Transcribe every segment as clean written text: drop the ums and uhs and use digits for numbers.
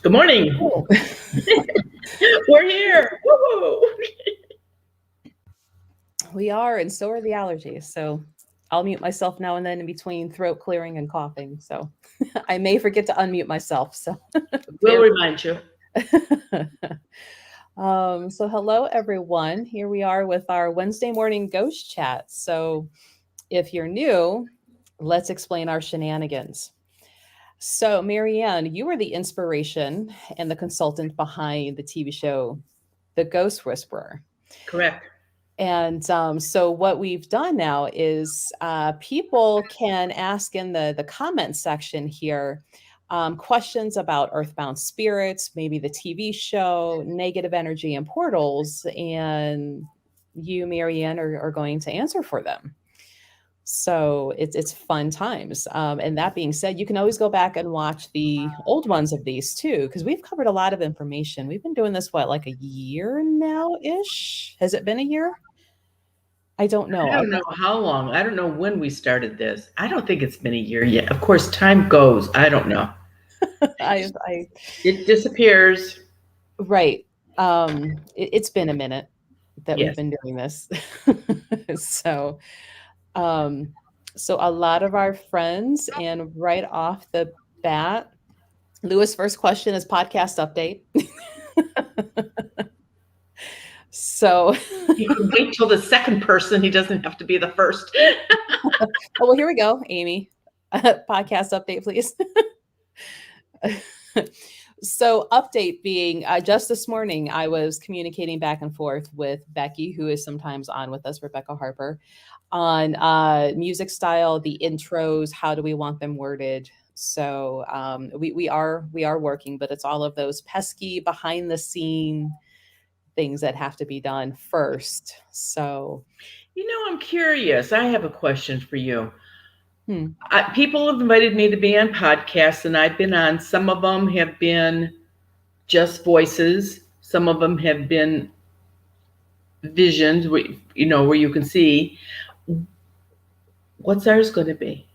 Good morning. Oh. We're here. Woo-hoo. We are, and so are the allergies. So I'll mute myself now and then in between throat clearing and coughing. So I may forget to unmute myself. So We'll remind you. so hello everyone. Here we are with our Wednesday morning ghost chat. So if you're new, let's explain our shenanigans. So Marianne, you were the inspiration and the consultant behind the TV show The Ghost Whisperer. Correct. And so what we've done now is people can ask in the comment section here questions about Earthbound spirits, maybe the TV show, negative energy and portals, and you, Marianne, are going to answer for them. So it's fun times. And that being said, you can always go back and watch the old ones of these too, because we've covered a lot of information. We've been doing this, like a year now-ish? Has it been a year? I don't know. I don't know how long. I don't know when we started this. I don't think it's been a year yet. Of course, time goes. I don't know. It disappears. Right. It's been a minute that Yes. we've been doing this. So a lot of our friends, and right off the bat, Lewis' first question is podcast update. So You can wait till the second person. He doesn't have to be the first. Oh, well, here we go, Amy. Podcast update, please. So update being just this morning, I was communicating back and forth with Becky, who is sometimes on with us, Rebecca Harper, on music style, the intros, how do we want them worded? So we are working, but it's all of those pesky behind the scene things that have to be done first. So, I'm curious. I have a question for you. People have invited me to be on podcasts, and I've been on. Some of them have been just voices. Some of them have been visions, where you can see. What's ours going to be?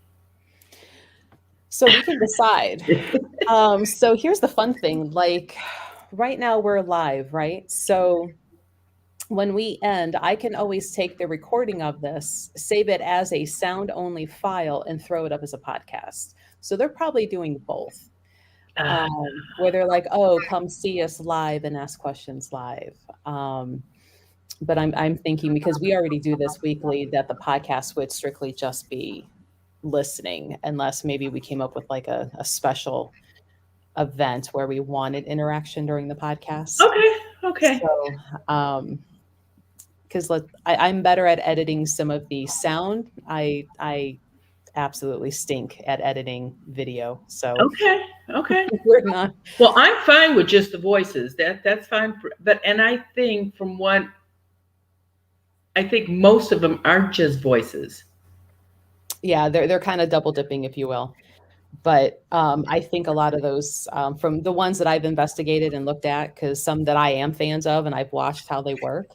So we can decide. So here's the fun thing. Like right now we're live, right? So when we end, I can always take the recording of this, save it as a sound only file, and throw it up as a podcast. So they're probably doing both. Where they're like, oh, come see us live and ask questions live. But I'm thinking, because we already do this weekly, that the podcast would strictly just be listening, unless maybe we came up with like a special event where we wanted interaction during the podcast. Okay. So, because I'm better at editing some of the sound. I absolutely stink at editing video. So okay. We're not. Well, I'm fine with just the voices. That's fine. And I think most of them aren't just voices. Yeah, they're kind of double dipping, if you will. But I think a lot of those, from the ones that I've investigated and looked at, because some that I am fans of and I've watched how they work,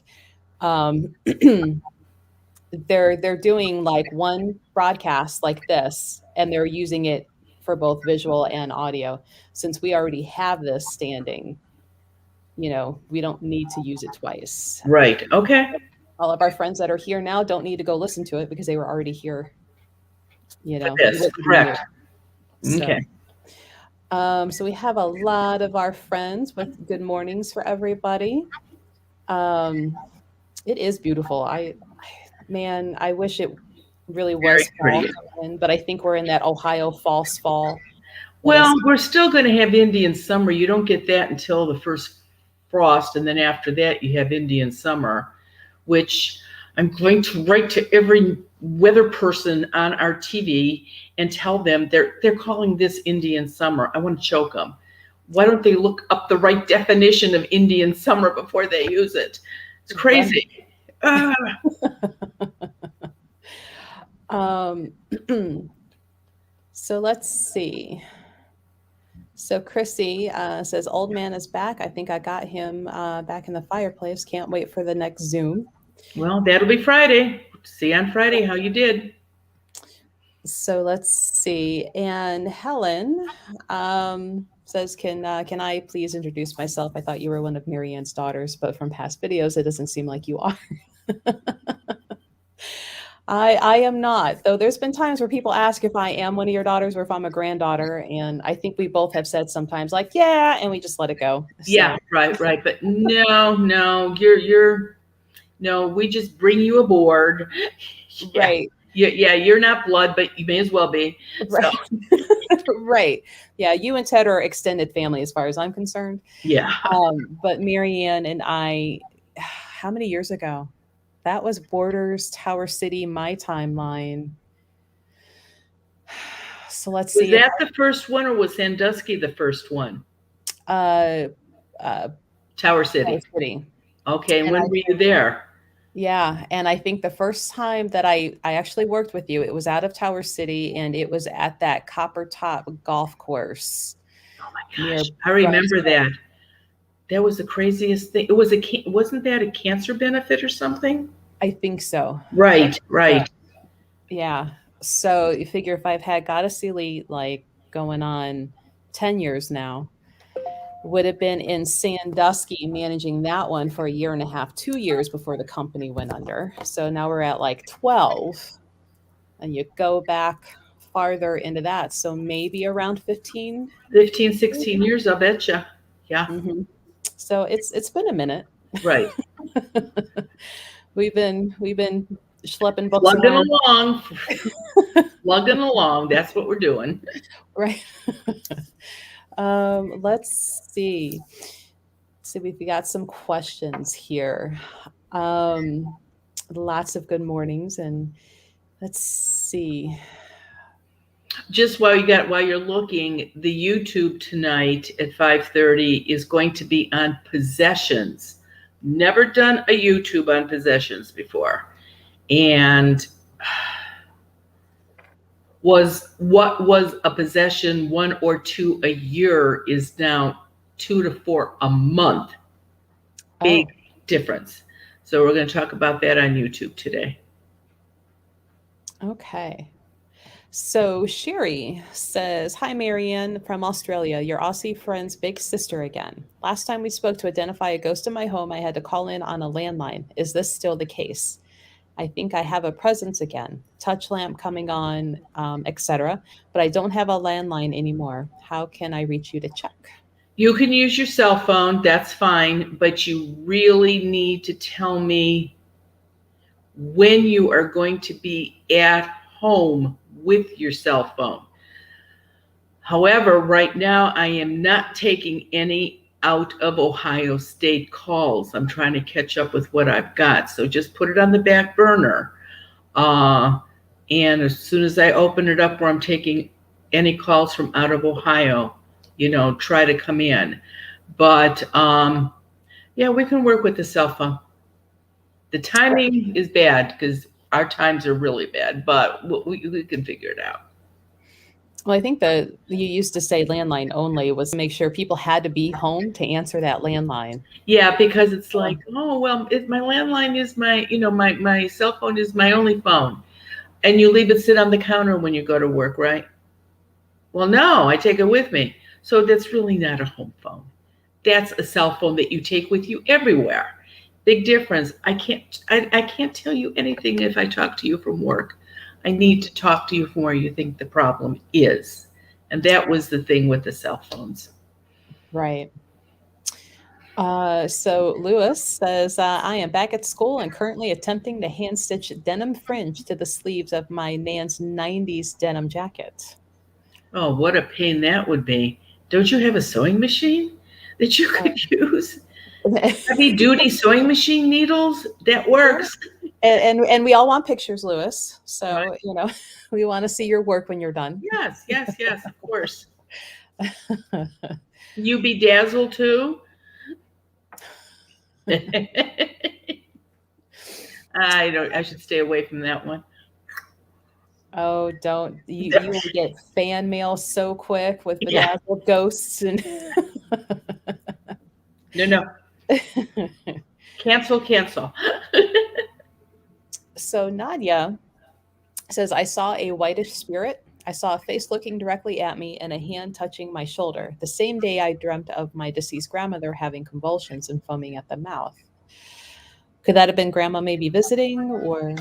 they're doing like one broadcast like this, and they're using it for both visual and audio. Since we already have this standing, we don't need to use it twice. Right. Okay. All of our friends that are here now don't need to go listen to it because they were already here. Yes, correct. Okay. So we have a lot of our friends with good mornings for everybody. It is beautiful. I wish it really was fall, but I think we're in that Ohio false fall. Well, we're still going to have Indian summer. You don't get that until the first frost, and then after that you have Indian summer, which I'm going to write to every weather person on our TV and tell them they're calling this Indian summer. I want to choke them. Why don't they look up the right definition of Indian summer before they use it? It's crazy. So let's see. So Chrissy says, old man is back. I think I got him back in the fireplace. Can't wait for the next Zoom. Well, that'll be Friday. See you on Friday how you did. So let's see. And Helen, says, can I please introduce myself? I thought you were one of Marianne's daughters, but from past videos, it doesn't seem like you are. I am not, though there's been times where people ask if I am one of your daughters or if I'm a granddaughter. And I think we both have said sometimes like, yeah, and we just let it go. So. Yeah, right. But no, you're no, we just bring you aboard. Right. Yeah, you're not blood, but you may as well be. Right. So. Right. Yeah, you and Ted are extended family as far as I'm concerned. Yeah. But Marianne and I, how many years ago? That was Borders, Tower City, my timeline. So let's see. Was that the first one, or was Sandusky the first one? Tower City. City. Okay, and when were you there? Yeah, and I think the first time that I actually worked with you, it was out of Tower City, and it was at that Copper Top golf course. Oh my gosh, I remember that. That was the craziest thing. It was wasn't that a cancer benefit or something? I think so. Right. Yeah. So you figure if I've had Goddess Elite like going on 10 years now, would have been in Sandusky managing that one for 1.5 years, 2 years before the company went under. So now we're at like 12, and you go back farther into that. So maybe around 15, 16 years, I'll bet you. Yeah. Mm-hmm. So it's been a minute. Right. We've been schlepping books plugging along. That's what we're doing. Right. Let's see. We've got some questions here. Lots of good mornings, and let's see. Just while you're looking, the YouTube tonight at 5:30 is going to be on possessions. Never done a YouTube on possessions before. And what was a possession 1 or 2 a year is now 2 to 4 a month. Big difference. So we're going to talk about that on YouTube today. Okay. So Sherry says, hi, Marianne from Australia, your Aussie friend's big sister again. Last time we spoke to identify a ghost in my home, I had to call in on a landline. Is this still the case? I think I have a presence again, touch lamp coming on, etc. But I don't have a landline anymore. How can I reach you to check? You can use your cell phone. That's fine. But you really need to tell me when you are going to be at home with your cell phone. However, right now I am not taking any out of Ohio State calls. I'm trying to catch up with what I've got. So just put it on the back burner. And as soon as I open it up where I'm taking any calls from out of Ohio, try to come in. But yeah, we can work with the cell phone. The timing is bad because our times are really bad, but we can figure it out. Well, I think that you used to say landline only was to make sure people had to be home to answer that landline. Yeah, because it's like, oh, well, my landline is my cell phone is my only phone. And you leave it sit on the counter when you go to work, right? Well, no, I take it with me. So that's really not a home phone. That's a cell phone that you take with you everywhere. Big difference. I can't tell you anything if I talk to you from work. I need to talk to you from where you think the problem is. And that was the thing with the cell phones. Right. So Lewis says, I am back at school and currently attempting to hand stitch denim fringe to the sleeves of my Nan's 90s denim jacket. Oh, what a pain that would be. Don't you have a sewing machine that you could use? Heavy duty sewing machine needles? That works. And we all want pictures, Lewis. So, right. We want to see your work when you're done. Yes, of course. You bedazzle too? I should stay away from that one. Oh, don't. You will get fan mail so quick with bedazzled ghosts and No. Cancel. So Nadia says, I saw a whitish spirit. I saw a face looking directly at me and a hand touching my shoulder. The same day I dreamt of my deceased grandmother having convulsions and foaming at the mouth. Could that have been grandma maybe visiting or?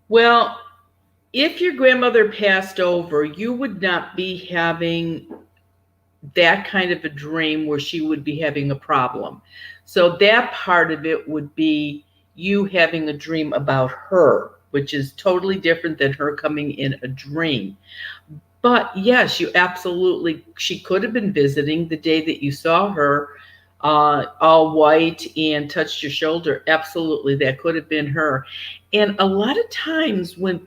Well, if your grandmother passed over, you would not be having that kind of a dream where she would be having a problem. So that part of it would be you having a dream about her, which is totally different than her coming in a dream. But yes, you absolutely, she could have been visiting the day that you saw her, all white and touched your shoulder. Absolutely, that could have been her. And a lot of times when,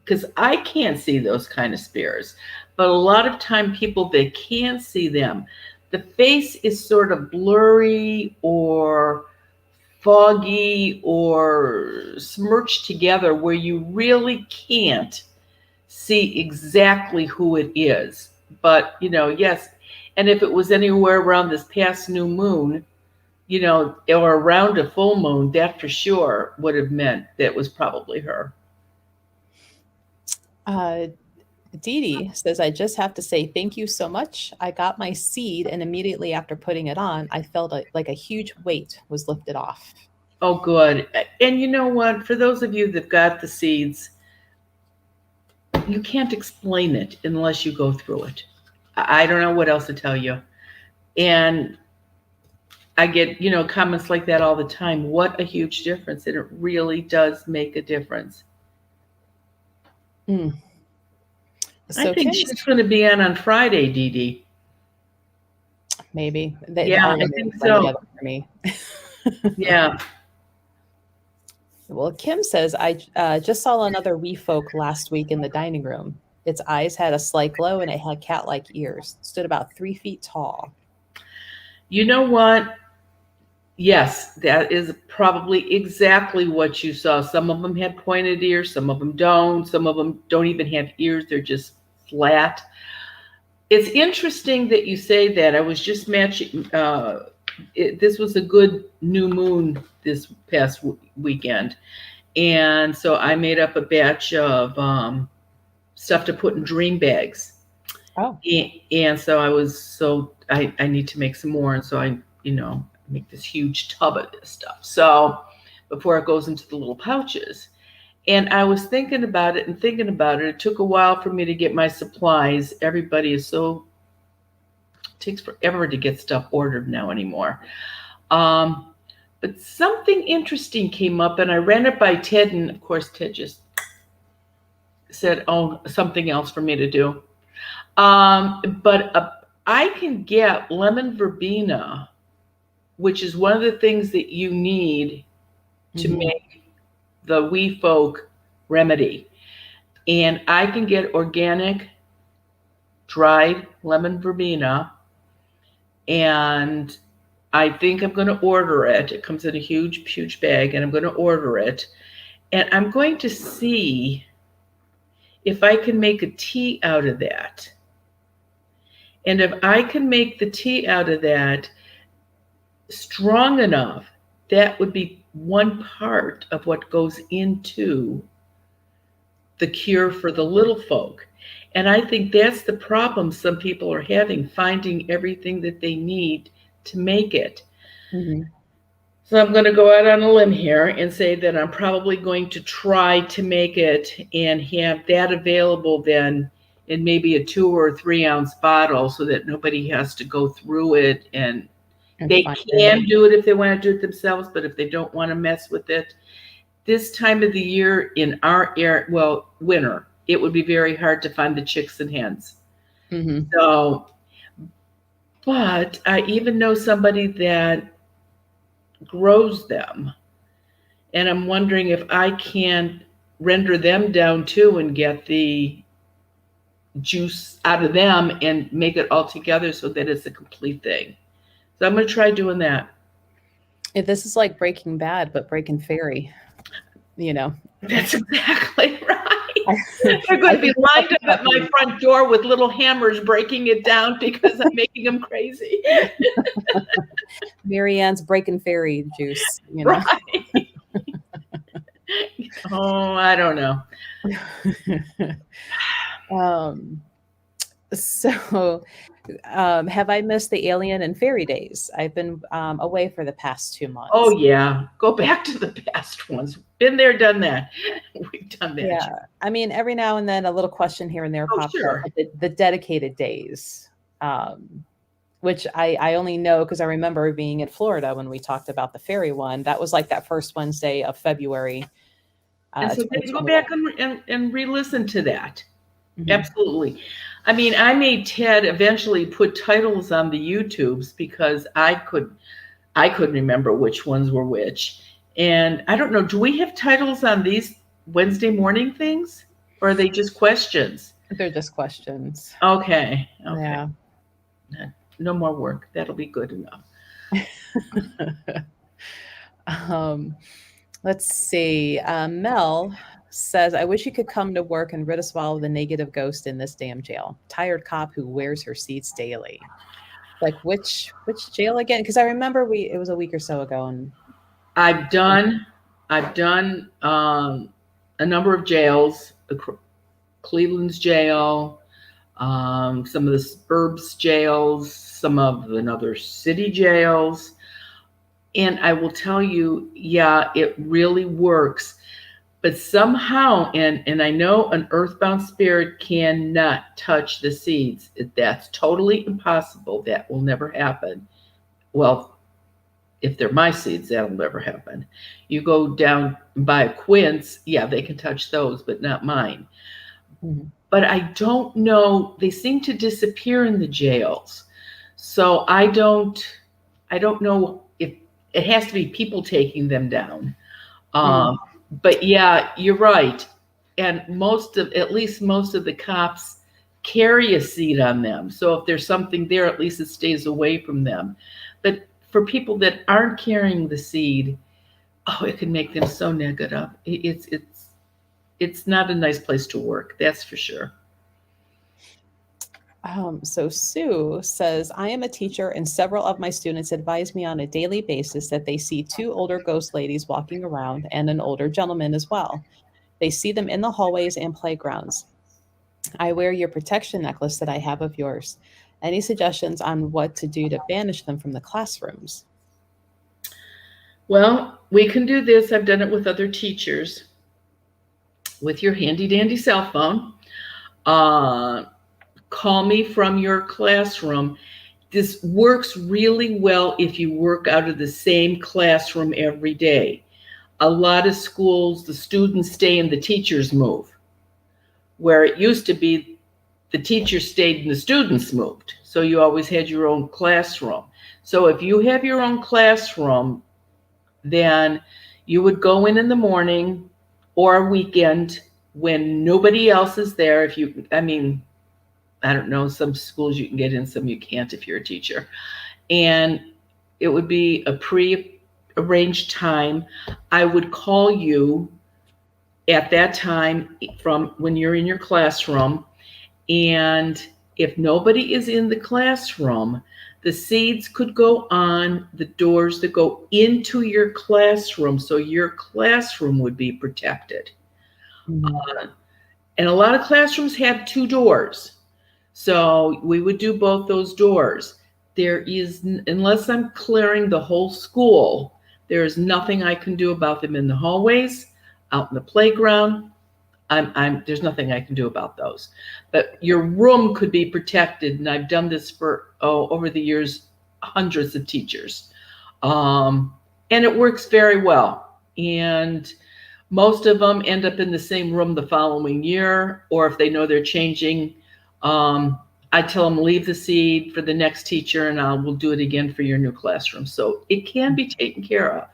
because I can't see those kind of spirits, but a lot of time people that can see them, the face is sort of blurry or foggy or smirched together where you really can't see exactly who it is. But, yes. And if it was anywhere around this past new moon, or around a full moon, that for sure would have meant that was probably her. Dee Dee says, I just have to say thank you so much. I got my seed, and immediately after putting it on, I felt like a huge weight was lifted off. Oh, good. And you know what? For those of you that got the seeds, you can't explain it unless you go through it. I don't know what else to tell you. And I get, comments like that all the time. What a huge difference. And it really does make a difference. Mm. So I think she's going to be on Friday, Dee Dee. Maybe. Yeah, I think so. For me. Yeah. Well, Kim says, I just saw another wee folk last week in the dining room. Its eyes had a slight glow and it had cat-like ears. It stood about 3 feet tall. You know what? Yes, that is probably exactly what you saw. Some of them had pointed ears, some of them don't. Some of them don't even have ears. They're just flat. It's interesting that you say that. I was just matching. This was a good new moon this past weekend. And so I made up a batch of stuff to put in dream bags. Oh. And so I need to make some more. And so I, make this huge tub of this stuff. So before it goes into the little pouches. And I was thinking about it. It took a while for me to get my supplies. Everybody it takes forever to get stuff ordered now anymore. But something interesting came up and I ran it by Ted. And of course, Ted just said, something else for me to do. But I can get lemon verbena, which is one of the things that you need to make the wee folk remedy. And I can get organic dried lemon verbena. And I think I'm going to order it. It comes in a huge, huge bag, and I'm going to order it. And I'm going to see if I can make a tea out of that. And if I can make the tea out of that strong enough, that would be one part of what goes into the cure for the little folk. And I think that's the problem some people are having, finding everything that they need to make it. Mm-hmm. So I'm going to go out on a limb here and say that I'm probably going to try to make it and have that available then in maybe a 2 or 3 ounce bottle so that nobody has to go through it. And they can do it if they want to do it themselves, but if they don't want to mess with it, this time of the year in our area, winter, it would be very hard to find the chicks and hens. Mm-hmm. So, but I even know somebody that grows them. And I'm wondering if I can render them down too and get the juice out of them and make it all together so that it's a complete thing. So I'm going to try doing that. This is like Breaking Bad, but Breaking Fairy, That's exactly right. They're going to be lined up at my front door with little hammers breaking it down because I'm making them crazy. Marianne's Breaking Fairy juice, Right. Oh, I don't know. um, so, have I missed the alien and fairy days? I've been away for the past 2 months. Oh yeah, go back to the past ones. Been there, done that. We've done that. Yeah, I mean, every now and then a little question here and there Oh pops up. sure. But the dedicated days, which I only know because I remember being in Florida when we talked about the fairy one. That was like that first Wednesday of February, And so then go 2021. back and re-listen to that. Mhm. Absolutely. I mean, I made Ted eventually put titles on the YouTubes because I couldn't remember which ones were which. And I don't know, do we have titles on these Wednesday morning things? Or are they just questions? They're just questions. Okay. Okay. Yeah. No more work. That'll be good enough. um, let's see. Mel says, I wish you could come to work and rid us of all of the negative ghost in this damn jail. Tired cop who wears her seats daily. Like which jail again? Because I remember it was a week or so ago, and I've done a number of jails, Cleveland's jail, some of the suburbs jails, some of another city jails. And I will tell you, yeah, it really works. But somehow, and I know an earthbound spirit cannot touch the seeds. That's totally impossible. That will never happen. Well, if they're my seeds, that'll never happen. You go down and buy a quince, yeah, they can touch those, but not mine. Mhm. But I don't know. They seem to disappear in the jails. So I don't know if it has to be people taking them down. Mm. But yeah, you're right. And at least most of the cops carry a seed on them. So if there's something there, at least it stays away from them. But for people that aren't carrying the seed, oh, it can make them so negative. It's not a nice place to work. That's for sure. So Sue says, I am a teacher and several of my students advise me on a daily basis that they see two older ghost ladies walking around and an older gentleman as well. They see them in the hallways and playgrounds. I wear your protection necklace that I have of yours. Any suggestions on what to do to banish them from the classrooms? Well, we can do this. I've done it with other teachers with your handy dandy cell phone. Uh, Call me from your classroom. This works really well if you work out of the same classroom every day. A lot of schools, the students stay and the teachers move, where it used to be the teachers stayed and the students moved. So you always had your own classroom. So if you have your own classroom, then you would go in the morning or a weekend when nobody else is there. I don't know, some schools you can get in, some you can't if you're a teacher. And it would be a pre-arranged time. I would call you at that time from when you're in your classroom. And if nobody is in the classroom, the seeds could go on the doors that go into your classroom, so your classroom would be protected. Mm-hmm. And a lot of classrooms have two doors. So we would do both those doors. There is, unless I'm clearing the whole school, there is nothing I can do about them in the hallways, out in the playground. There's nothing I can do about those. But your room could be protected, and I've done this for over the years, hundreds of teachers, and it works very well. And most of them end up in the same room the following year, or if they know they're changing, I tell them leave the seed for the next teacher, and we'll do it again for your new classroom. So it can be taken care of.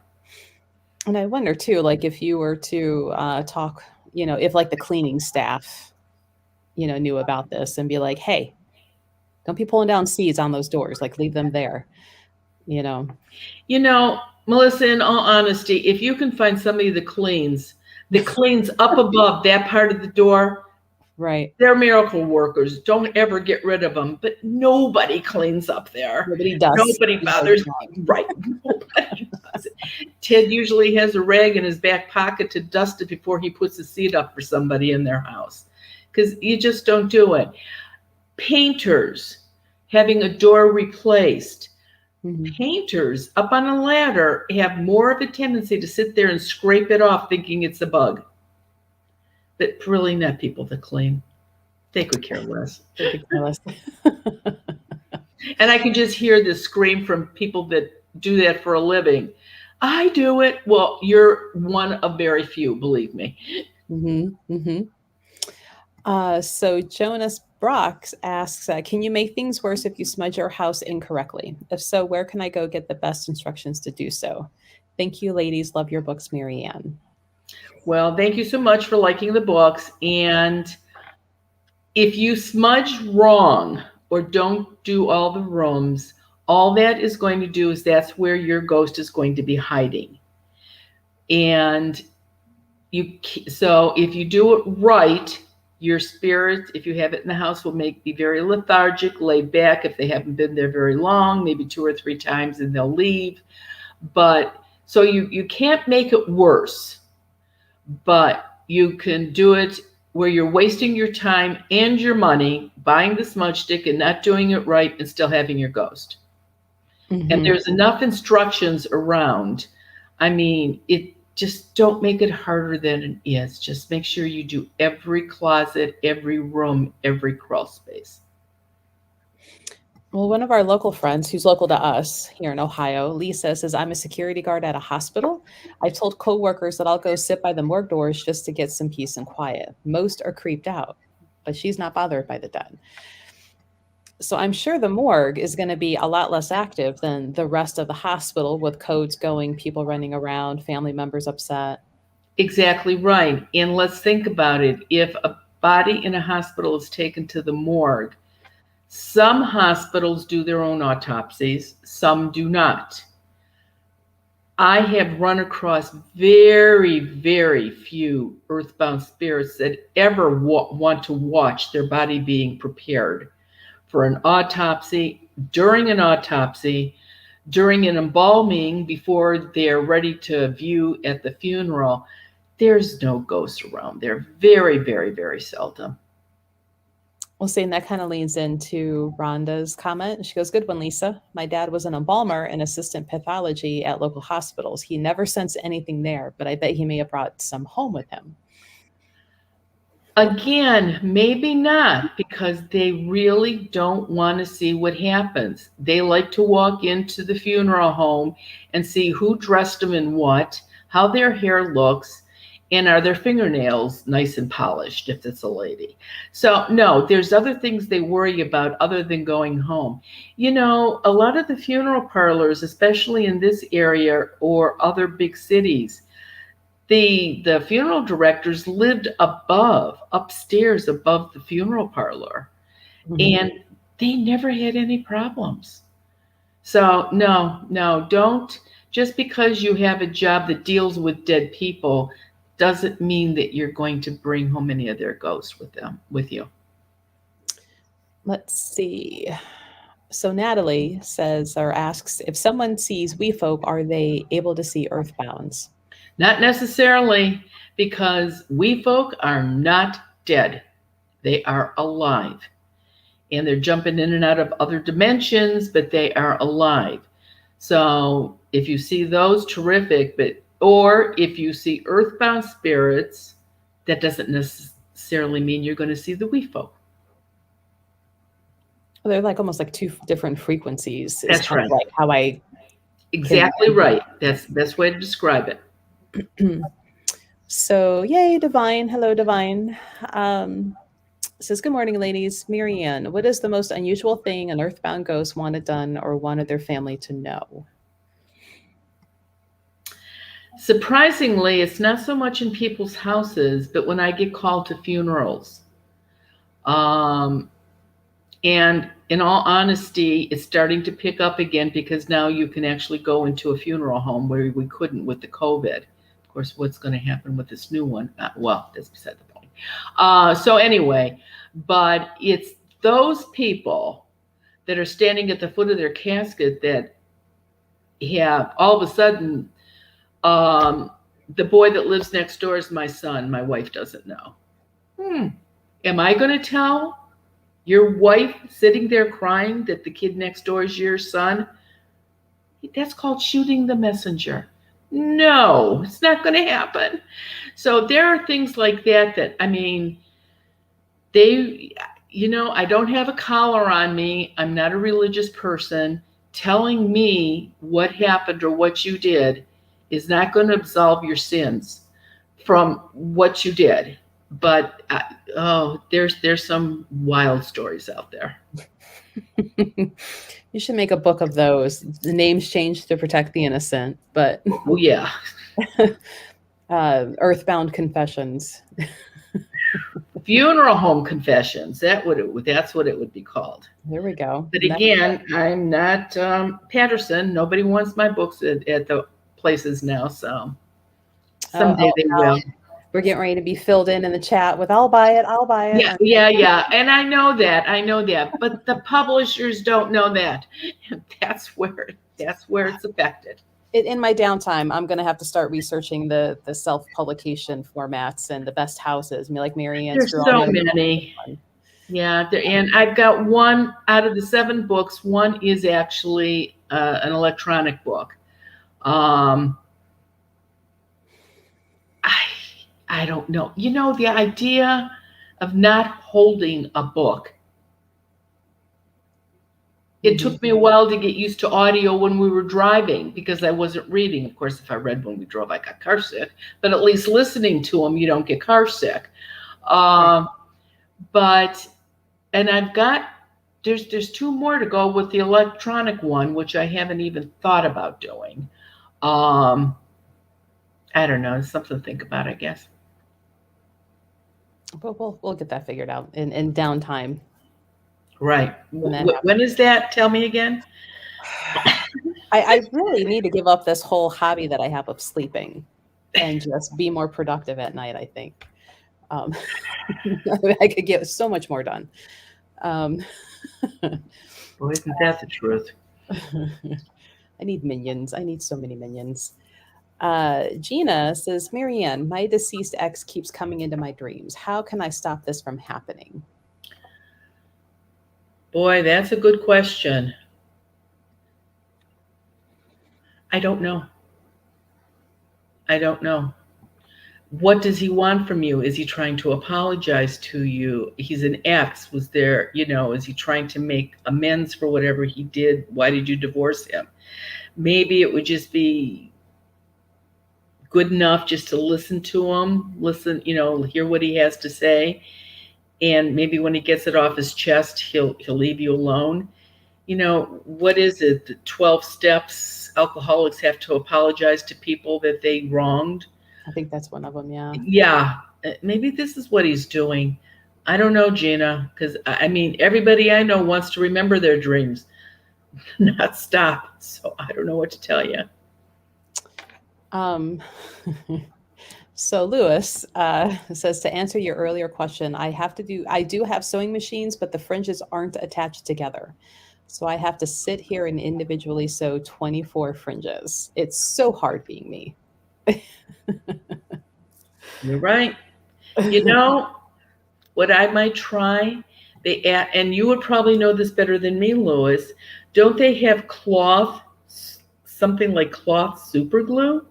And I wonder too, like if you were to talk, if like the cleaning staff, knew about this and be like, hey, don't be pulling down seeds on those doors, like leave them there, Melissa, in all honesty, if you can find somebody that cleans up above that part of the door, right. They're miracle workers. Don't ever get rid of them. But nobody cleans up there. Nobody does. Nobody bothers. Right. Nobody Ted usually has a rag in his back pocket to dust it before he puts a seat up for somebody in their house, because you just don't do it. Painters having a door replaced. Mhm. Painters up on a ladder have more of a tendency to sit there and scrape it off thinking it's a bug. But really not people that clean. They could care less. They could care less. And I can just hear the scream from people that do that for a living. I do it. Well, you're one of very few, believe me. So Jonas Brock asks, can you make things worse if you smudge your house incorrectly? If so, where can I go get the best instructions to do so? Thank you, ladies. Love your books, Mary Ann. Well, thank you so much for liking the books. And if you smudge wrong or don't do all the rooms, all that is going to do is that's where your ghost is going to be hiding. And so if you do it right, your spirit, if you have it in the house, will be very lethargic, laid back. If they haven't been there very long, maybe 2 or 3 times, and they'll leave. But so you can't make it worse, but you can do it where you're wasting your time and your money buying the smudge stick and not doing it right and still having your ghost. And there's enough instructions around. I mean, just don't make it harder than it is. Just make sure you do every closet, every room, every crawl space. Well, one of our local friends who's local to us here in Ohio, Lisa, says, I'm a security guard at a hospital. I told coworkers that I'll go sit by the morgue doors just to get some peace and quiet. Most are creeped out, but she's not bothered by the dead. So I'm sure the morgue is going to be a lot less active than the rest of the hospital, with codes going, people running around, family members upset. Exactly right. And let's think about it. If a body in a hospital is taken to the morgue, some hospitals do their own autopsies, some do not. I have run across very, very few earthbound spirits that ever want to watch their body being prepared for an autopsy, during an embalming, before they're ready to view at the funeral. There's no ghosts around. They're very, very, very seldom. Well, see, and that kind of leans into Rhonda's comment. She goes, good one, Lisa. My dad was an embalmer and assistant pathology at local hospitals. He never sensed anything there, but I bet he may have brought some home with him. Again, maybe not, because they really don't want to see what happens. They like to walk into the funeral home and see who dressed them in what, how their hair looks, and are their fingernails nice and polished if it's a lady. So no, there's other things they worry about other than going home. You know, a lot of the funeral parlors, especially in this area or other big cities, the funeral directors lived upstairs above the funeral parlor, and they never had any problems. So no, don't, just because you have a job that deals with dead people doesn't mean that you're going to bring home any of their ghosts with you. Let's see. So Natalie says, or asks, if someone sees wee folk, are they able to see earthbounds? Not necessarily, because we folk are not dead. They are alive. And they're jumping in and out of other dimensions, but they are alive. So if you see those, terrific. Or if you see earthbound spirits, that doesn't necessarily mean you're going to see the wee folk. Well, they're like almost like 2 different frequencies. That's right. Like how I exactly right. That's the best way to describe it. So yay, Divine. Hello, Divine. Says, good morning, ladies. Mary Ann, what is the most unusual thing an earthbound ghost wanted done or wanted their family to know? Surprisingly, it's not so much in people's houses, but when I get called to funerals. And in all honesty, it's starting to pick up again, because now you can actually go into a funeral home where we couldn't with the COVID. Of course, what's going to happen with this new one? Well, that's beside the point. So anyway, but it's those people that are standing at the foot of their casket that yeah, all of a sudden, um, the boy that lives next door is my son. My wife doesn't know. Am I going to tell your wife sitting there crying that the kid next door is your son? That's called shooting the messenger. No, it's not going to happen. So there are things like that that, I mean, they, I don't have a collar on me. I'm not a religious person. Telling me what happened or what you did is not going to absolve your sins from what you did. But there's some wild stories out there. You should make a book of those. The names changed to protect the innocent, but Oh yeah, Earthbound Confessions. funeral home confessions. That's what it would be called. There we go. But again, I'm not Patterson. Nobody wants my books at the places now, so someday they will. We're getting ready to be filled in the chat with "I'll buy it, I'll buy it." Yeah. And I know that, but the publishers don't know that, and that's where it's affected. In my downtime, I'm going to have to start researching the self-publication formats and the best houses. I mean, like Marianne's. There's so many. Yeah, and I've got one out of the 7 books. One is actually an electronic book. I don't know. The idea of not holding a book. It took me a while to get used to audio when we were driving because I wasn't reading. Of course, if I read when we drove, I got car sick. But at least listening to them, you don't get car sick. And I've got, there's 2 more to go with the electronic one, which I haven't even thought about doing. I don't know. It's something to think about, I guess. We'll get that figured out in downtime. Right. When is that? Tell me again. I really need to give up this whole hobby that I have of sleeping and just be more productive at night, I think. I could get so much more done. Boy, isn't that the truth? I need minions. I need so many minions. Gina says, Marianne, my deceased ex keeps coming into my dreams. How can I stop this from happening? Boy, that's a good question. I don't know. What does he want from you? Is he trying to apologize to you? He's an ex. Was there, is he trying to make amends for whatever he did? Why did you divorce him? Maybe it would just be good enough just to listen to him, hear what he has to say. And maybe when he gets it off his chest, he'll leave you alone. What is it? The 12 steps alcoholics have to apologize to people that they wronged. I think that's one of them, yeah. Yeah, maybe this is what he's doing. I don't know, Gina, because, everybody I know wants to remember their dreams, not stop. So I don't know what to tell you. So Lewis says, to answer your earlier question, I do have sewing machines, but the fringes aren't attached together. So I have to sit here and individually sew 24 fringes. It's so hard being me. You're right. What I might try, and you would probably know this better than me, Lewis. Don't they have something like cloth super glue?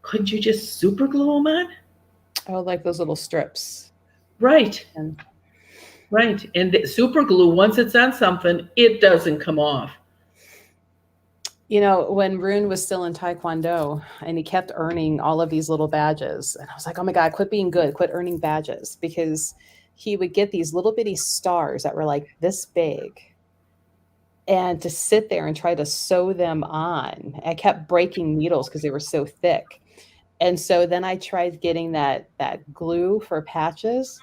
Couldn't you just super glue them on? Oh, like those little strips. Right. Right. And the super glue, once it's on something, it doesn't come off. When Rune was still in Taekwondo and he kept earning all of these little badges, and I was like, oh my God, quit being good, quit earning badges, because he would get these little bitty stars that were like this big. And to sit there and try to sew them on, I kept breaking needles because they were so thick. And so then I tried getting that glue for patches,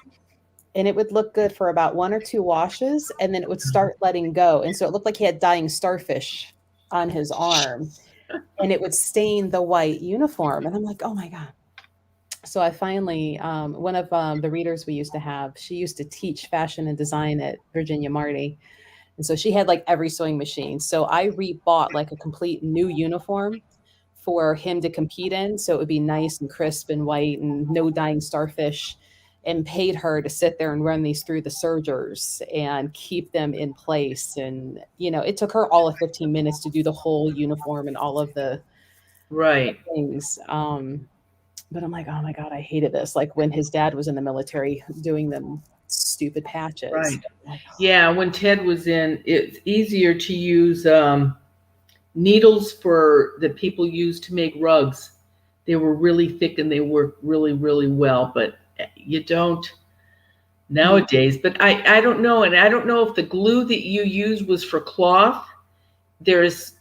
and it would look good for about 1 or 2 washes, and then it would start letting go. And so it looked like he had dying starfish on his arm, and it would stain the white uniform. And I'm like, oh my God. So I finally, one of the readers we used to have, she used to teach fashion and design at Virginia Marty. And so she had like every sewing machine. So I rebought like a complete new uniform for him to compete in. So it would be nice and crisp and white and no dying starfish, and paid her to sit there and run these through the sergers and keep them in place. And, it took her all of 15 minutes to do the whole uniform and all of the Right. things. But I'm like, oh my God, I hated this. Like when his dad was in the military doing them stupid patches. Right. Yeah, when Ted was in, it's easier to use needles that people use to make rugs. They were really thick and they worked really, really well, but you don't nowadays. But I don't know, and I don't know if the glue that you used was for cloth. There is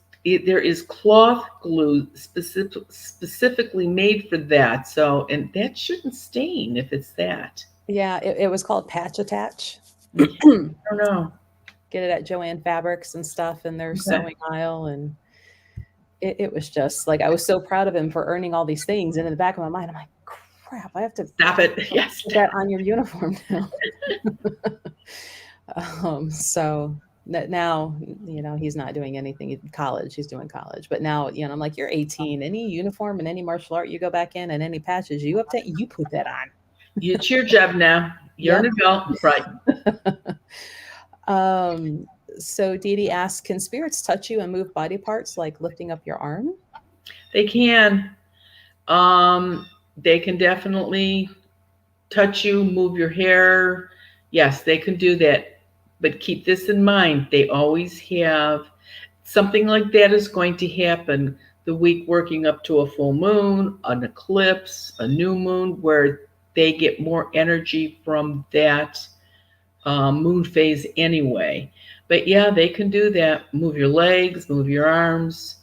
cloth glue specifically made for that. So, and that shouldn't stain if it's that. Yeah, it was called Patch Attach. I don't know. Get it at Joann Fabrics and stuff in their sewing aisle. And it was just like, I was so proud of him for earning all these things. And in the back of my mind, I'm like, crap, I have to Stop it. Yes. put that on your uniform now. So now, he's not doing anything in college. He's doing college. But now, I'm like, you're 18. Any uniform and any martial art you go back in and any patches you update, you put that on. It's your job now. You're an adult. Right. So Dee Dee asks, can spirits touch you and move body parts like lifting up your arm? They can. They can definitely touch you, move your hair. Yes, they can do that. But keep this in mind. They always have something like that is going to happen the week working up to a full moon, an eclipse, a new moon, where they get more energy from that moon phase anyway. But yeah, they can do that. Move your legs, move your arms,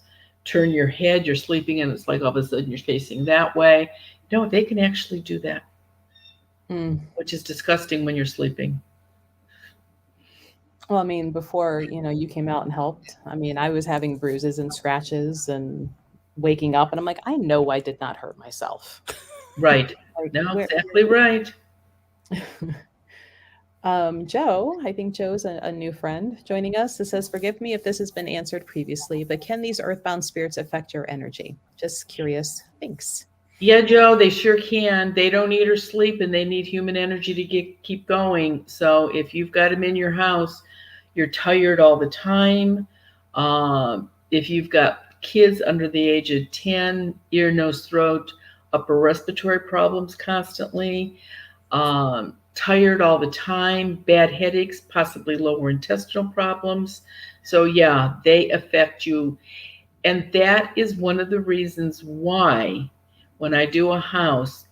turn your head. You're sleeping and it's like all of a sudden you're facing that way. No, they can actually do that, which is disgusting when you're sleeping. Well, I mean, before, you came out and helped, I mean, I was having bruises and scratches and waking up and I'm like, I know I did not hurt myself. Right. No, exactly right. Joe, I think Joe's a new friend joining us. It says, forgive me if this has been answered previously, but can these earthbound spirits affect your energy? Just curious. Thanks. Yeah, Joe, they sure can. They don't eat or sleep and they need human energy to keep going. So if you've got them in your house, you're tired all the time. If you've got kids under the age of 10, ear, nose, throat, upper respiratory problems constantly, tired all the time, bad headaches, possibly lower intestinal problems. So yeah, they affect you. And that is one of the reasons why when I do a house,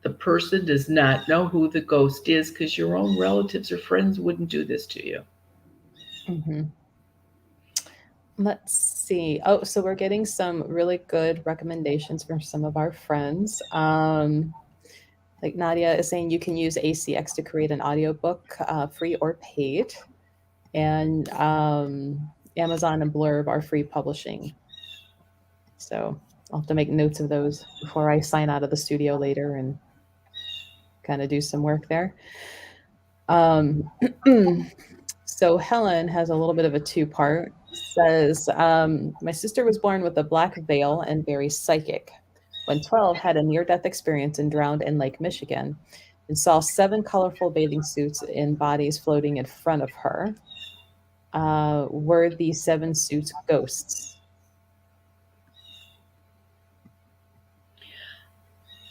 the person does not know who the ghost is, because your own relatives or friends wouldn't do this to you. Mm-hmm. Let's see. Oh, so we're getting some really good recommendations from some of our friends. Like Nadia is saying, you can use ACX to create an audiobook, free or paid. And Amazon and Blurb are free publishing. So I'll have to make notes of those before I sign out of the studio later and kind of do some work there. So Helen has a little bit of a two-part. Says, my sister was born with a black veil and very psychic. When 12, had a near-death experience and drowned in Lake Michigan and saw 7 colorful bathing suits in bodies floating in front of her. Were these 7 suits ghosts?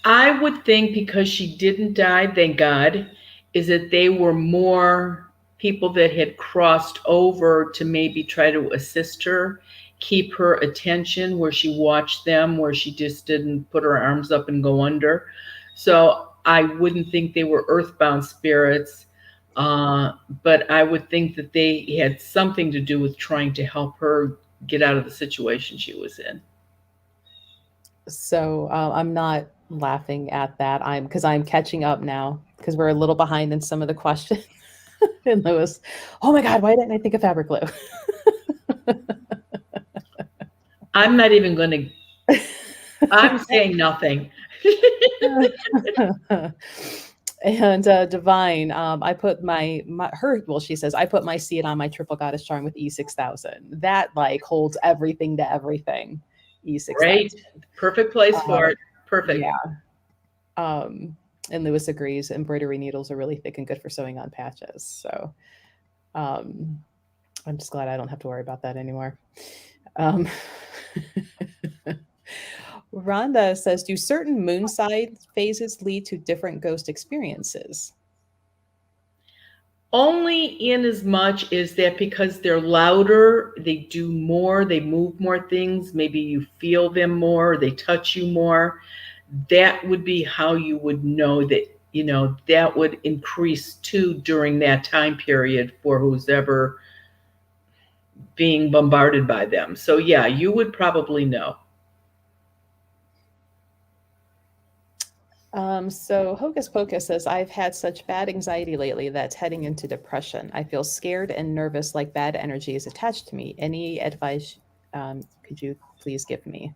I would think, because she didn't die, thank God, is that they were more people that had crossed over to maybe try to assist her, keep her attention, where she watched them, where she just didn't put her arms up and go under. So I wouldn't think they were earthbound spirits, but I would think that they had something to do with trying to help her get out of the situation she was in. So I'm not laughing at that. Because I'm catching up now, because we're a little behind in some of the questions. And Lewis, oh my God, why didn't I think of fabric glue? I'm not even going to, I'm saying nothing. And Divine, I put she says, I put my seed on my triple goddess charm with E6000. That like holds everything to everything. Right. E6000. Perfect place Uh, for it. Perfect. yeah. And Lewis agrees, embroidery needles are really thick and good for sewing on patches. So I'm just glad I don't have to worry about that anymore. Rhonda says, do certain moon side phases lead to different ghost experiences? Only in as much as that because they're louder, they do more, they move more things, maybe you feel them more, they touch you more. That would be how you would know that, that would increase too during that time period for who's ever being bombarded by them. So yeah, you would probably know. So Hocus Pocus says, I've had such bad anxiety lately that's heading into depression. I feel scared and nervous, like bad energy is attached to me. Any advice could you please give me?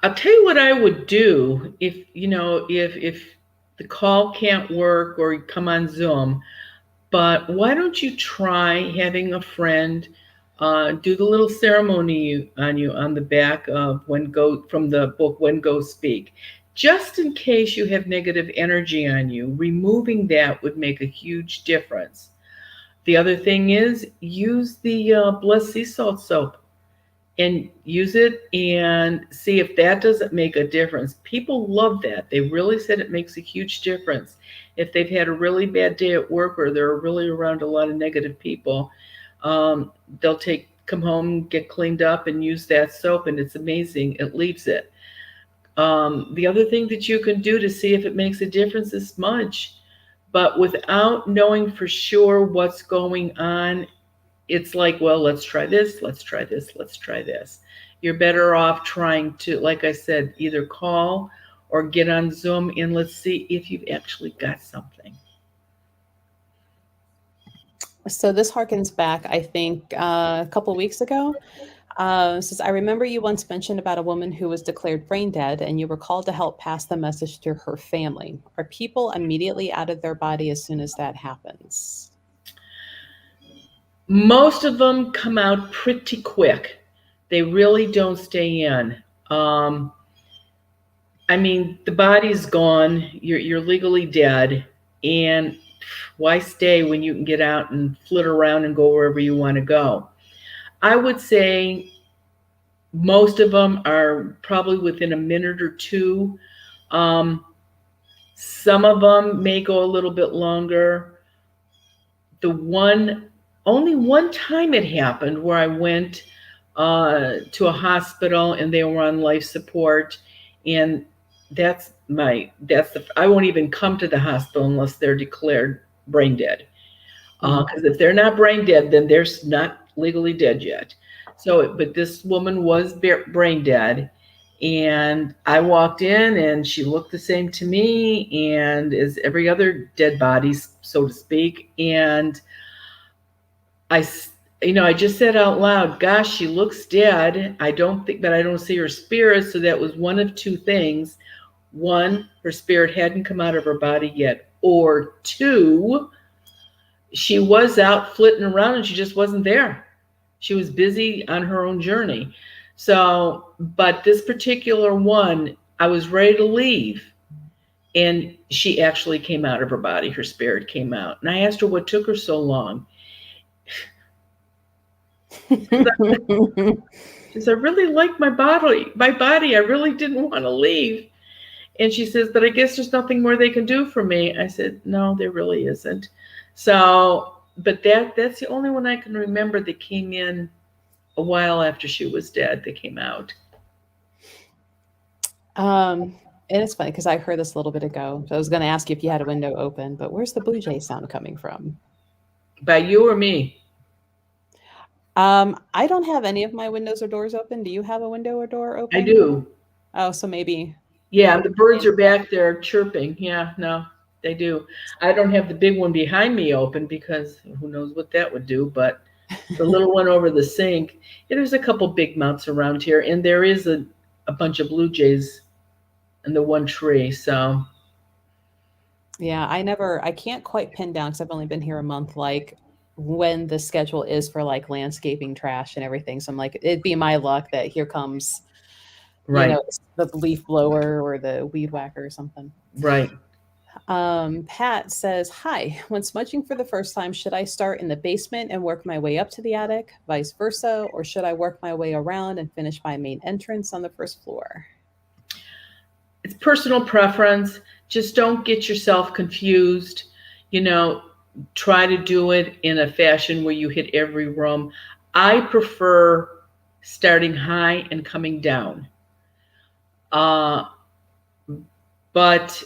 I'll tell you what I would do if the call can't work or you come on Zoom. But why don't you try having a friend do the little ceremony on you on the back of from the book When Ghosts Speak, just in case you have negative energy on you. Removing that would make a huge difference. The other thing is use the blessed sea salt soap and use it and see if that doesn't make a difference. People love that. They really said it makes a huge difference. If they've had a really bad day at work or they're really around a lot of negative people, they'll come home, get cleaned up, and use that soap, and it's amazing. It leaves it. The other thing that you can do to see if it makes a difference is smudge. But without knowing for sure what's going on, it's like, well, let's try this, let's try this, let's try this. You're better off trying to, like I said, either call or get on Zoom and let's see if you've actually got something. So this harkens back, I think, a couple of weeks ago. Says, I remember you once mentioned about a woman who was declared brain dead and you were called to help pass the message to her family. Are people immediately out of their body as soon as that happens? Most of them come out pretty quick. They really don't stay in. I mean, the body's gone. You're legally dead, and why stay when you can get out and flit around and go wherever you want to go? I would say most of them are probably within a minute or two. Some of them may go a little bit longer. Only one time it happened where I went to a hospital and they were on life support, and I won't even come to the hospital unless they're declared brain dead. Because if they're not brain dead, then they're not legally dead yet. So, but this woman was brain dead, and I walked in and she looked the same to me and as every other dead body, so to speak. And I just said out loud, gosh, she looks dead. I don't see her spirit. So that was one of two things. One, her spirit hadn't come out of her body yet. Or two, she was out flitting around and she just wasn't there. She was busy on her own journey. So, but this particular one, I was ready to leave. And she actually came out of her body. Her spirit came out. And I asked her what took her so long. She says, I really like my body. I really didn't want to leave. And she says, but I guess there's nothing more they can do for me. I said, no, there really isn't. So, but that's the only one I can remember that came in a while after she was dead. They came out. And it's funny because I heard this a little bit ago. So I was going to ask you if you had a window open, but where's the blue jay sound coming from? By you or me? I don't have any of my windows or doors open. Do you have a window or door open? I do. Oh, so maybe. Yeah, the birds are back there chirping. Yeah, no, they do. I don't have the big one behind me open because who knows what that would do, but the little one over the sink. Yeah, there's a couple big mounts around here, and there is a bunch of blue jays in the one tree. So Yeah, I can't quite pin down because I've only been here a month, like when the schedule is for like landscaping trash and everything. So I'm like, it'd be my luck that here comes, Right, the leaf blower or the weed whacker or something. right. Pat says, hi, when smudging for the first time, should I start in the basement and work my way up to the attic, vice versa, or should I work my way around and finish my main entrance on the first floor? It's personal preference. Just don't get yourself confused. You know, try to do it in a fashion where you hit every room. I prefer starting high and coming down. Uh, but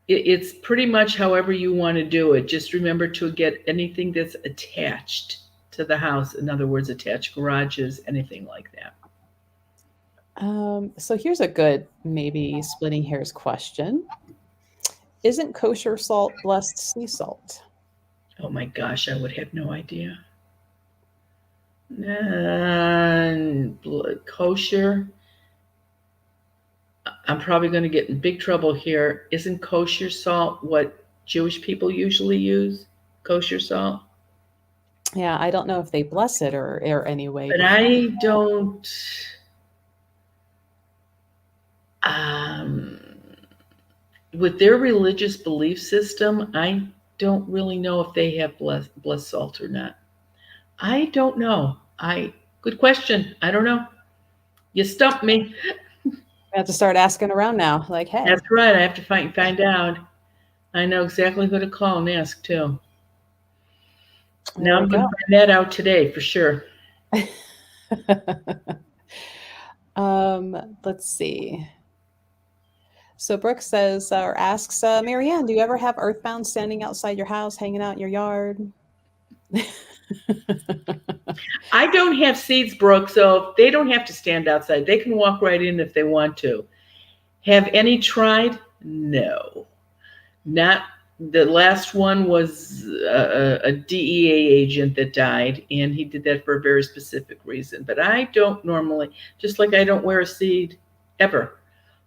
it's pretty much however you want to do it. Just remember to get anything that's attached to the house. In other words, attached garages, anything like that. So here's a good, maybe splitting hairs question. Isn't kosher salt blessed sea salt? Oh my gosh, I would have no idea. And kosher. I'm probably going to get in big trouble here. Isn't kosher salt what Jewish people usually use? Kosher salt? Yeah, I don't know if they bless it or any way But before. I don't. Um, with their religious belief system, I don't really know if they have blessed salt or not. I don't know. Good question. I don't know. You stumped me. I have to start asking around now. Like, hey, That's right. I have to find out. I know exactly who to call and ask too. there Now we I'm going to go. find that out today for sure. Let's see. So Brooke says or asks, Marianne, do you ever have Earthbound standing outside your house, hanging out in your yard? I don't have seeds, Brooke, so they don't have to stand outside. They can walk right in if they want to. Have any tried? No. Not the last one was a DEA agent that died, and he did that for a very specific reason. But I don't normally, just like I don't wear a seed ever.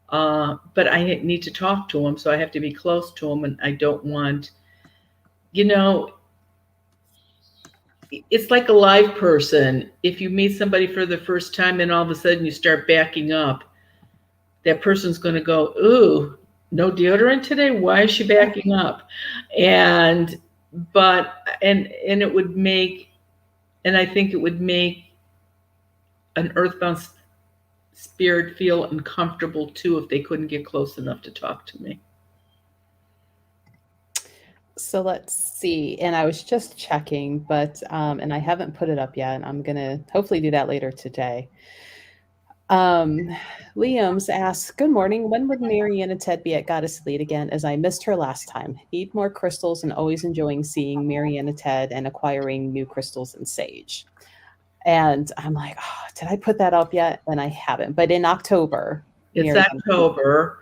But I need to talk to him, so I have to be close to him, and I don't want, you know, it's like a live person. If you meet somebody for the first time and all of a sudden you start backing up, that person's going to go, ooh, no deodorant today? Why is she backing up? And, and it would make, and I think it would make an earthbound spirit feel uncomfortable too if they couldn't get close enough to talk to me. So let's see. And I was just checking, but and I haven't put it up yet. I'm gonna hopefully do that later today. Liam's asks, good morning. When would Marianne and Ted be at Goddess Lead again? As I missed her last time. Need more crystals and always enjoying seeing Marianne and Ted and acquiring new crystals and sage. And I'm like, oh, did I put that up yet? And I haven't. But in October. It's October.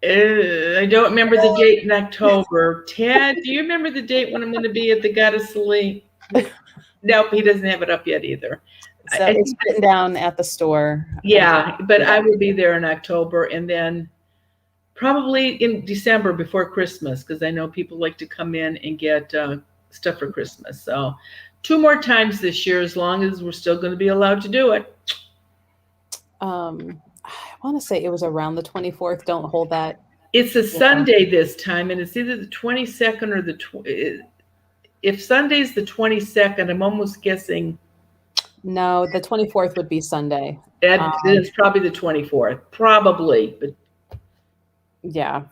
I don't remember the date in October. Ted, do you remember the date when I'm going to be at the Goddess Lead? Nope, he doesn't have it up yet either. So it's written down at the store. Yeah, but I will be there in October and then probably in December before Christmas because I know people like to come in and get stuff for Christmas. So 2 more times this year as long as we're still going to be allowed to do it. I want to say it was around the 24th. Don't hold that. It's a Sunday this time, and it's either the 22nd or the if Sunday's the 22nd, I'm almost guessing. No, the 24th would be Sunday. It's probably the 24th, probably. But yeah,